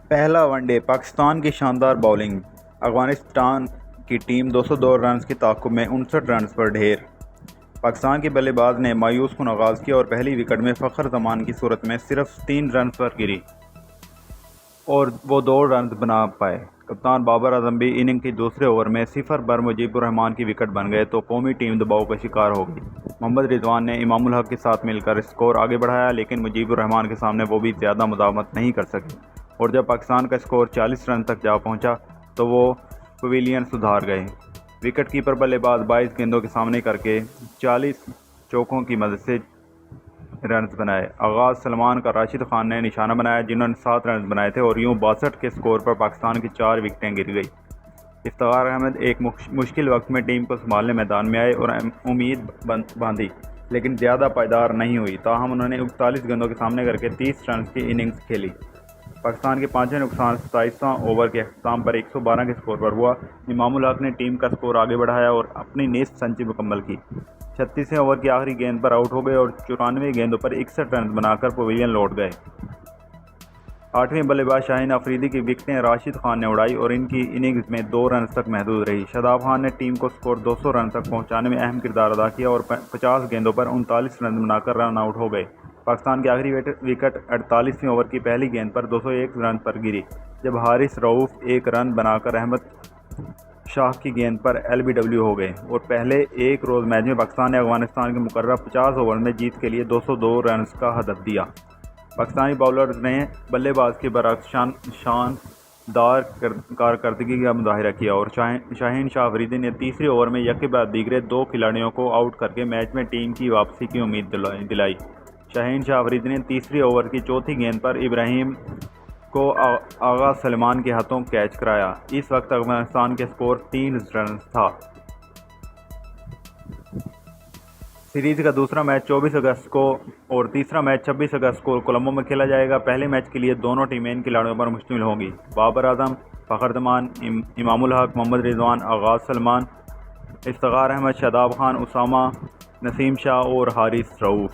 پہلا one day Pakistan کی شاندار بولنگ، افغانستان کی ٹیم 202 رنز کی تعاقب میں 59 رنز پر ڈھیر۔ پاکستان کے بلے باز نے مایوس کن آغاز کیا اور پہلی وکٹ میں فخر زمان کی صورت میں صرف 3 رنز پر گری اور وہ 2 رنز بنا پائے۔ کپتان بابر اعظم بھی اننگ کے دوسرے اوور میں 0 پر مجیب الرحمان کی وکٹ بن گئے تو قومی ٹیم دباؤ کا شکار ہو گئی۔ محمد رضوان نے امام الحق کے ساتھ مل کر اسکور آگے بڑھایا، لیکن مجیب الرحمان کے سامنے وہ بھی زیادہ مزاحمت نہیں کر سکے اور جب پاکستان کا اسکور 40 رن تک جا پہنچا تو وہ پویلین سدھار گئے۔ وکٹ کیپر بلے باز 22 گیندوں کے سامنے کر کے 40 چوکوں کی مدد سے رنز بنائے۔ آغاز سلمان کا راشد خان نے نشانہ بنایا، جنہوں نے 7 رنز بنائے تھے اور یوں 62 کے سکور پر پاکستان کی 4 وکٹیں گر گئی۔ افتخار احمد ایک مشکل وقت میں ٹیم کو سنبھالنے میدان میں آئے اور امید باندھی، لیکن زیادہ پائیدار نہیں ہوئی۔ تاہم انہوں نے 41 گیندوں کے سامنے کر کے 30 رنز کی اننگز کھیلی۔ پاکستان کے 5واں نقصان 27واں اوور کے اختتام پر 112 کے سکور پر ہوا۔ امام الحق نے ٹیم کا سکور آگے بڑھایا اور اپنی نصف سنچری مکمل کی۔ 36ویں اوور کی آخری گیند پر آؤٹ ہو گئے اور 94 گیندوں پر 61 رنز بنا کر پویلین لوٹ گئے۔ 8ویں بلے باز شاہین آفریدی کی وکٹیں راشد خان نے اڑائی اور ان کی اننگز میں 2 رنز تک محدود رہی۔ شاداب خان نے ٹیم کو سکور 200 رن تک پہنچانے میں اہم کردار ادا کیا اور 50 گیندوں پر 39 رنز بنا کر رن آؤٹ ہو گئے۔ پاکستان کی آخری وکٹ 48ویں اوور کی پہلی گیند پر 201 رن پر گری، جب حارث رؤوف 1 رن بنا کر احمد شاہ کی گیند پر LBW ہو گئے اور پہلے ایک روز میچ میں پاکستان نے افغانستان کے مقررہ 50 اوور میں جیت کے لیے 202 رنز کا ہدف دیا۔ پاکستانی باؤلرز نے بلے باز کے برعکس شاندار کارکردگی کا مظاہرہ کیا اور شاہین شاہ آفریدی نے تیسرے اوور میں یکے بعد دیگرے 2 کھلاڑیوں کو آؤٹ کر کے میچ میں ٹیم کی واپسی کی امید دلائی۔ شاہین شاہ آفریدی نے تیسرے اوور کی چوتھی گیند پر ابراہیم کو آغا سلمان کے ہاتھوں کیچ کرایا۔ اس وقت افغانستان کے سکور 3 رنز تھا۔ سیریز کا دوسرا میچ 24 اگست کو اور تیسرا میچ 26 اگست کو کولمبو میں کھیلا جائے گا۔ پہلے میچ کے لیے دونوں ٹیمیں ان کھلاڑیوں پر مشتمل ہوں گی: بابر اعظم، فخر زمان، امام الحق، محمد رضوان، آغاز سلمان، افتخار احمد، شاداب خان، اسامہ، نسیم شاہ اور حارث رؤوف۔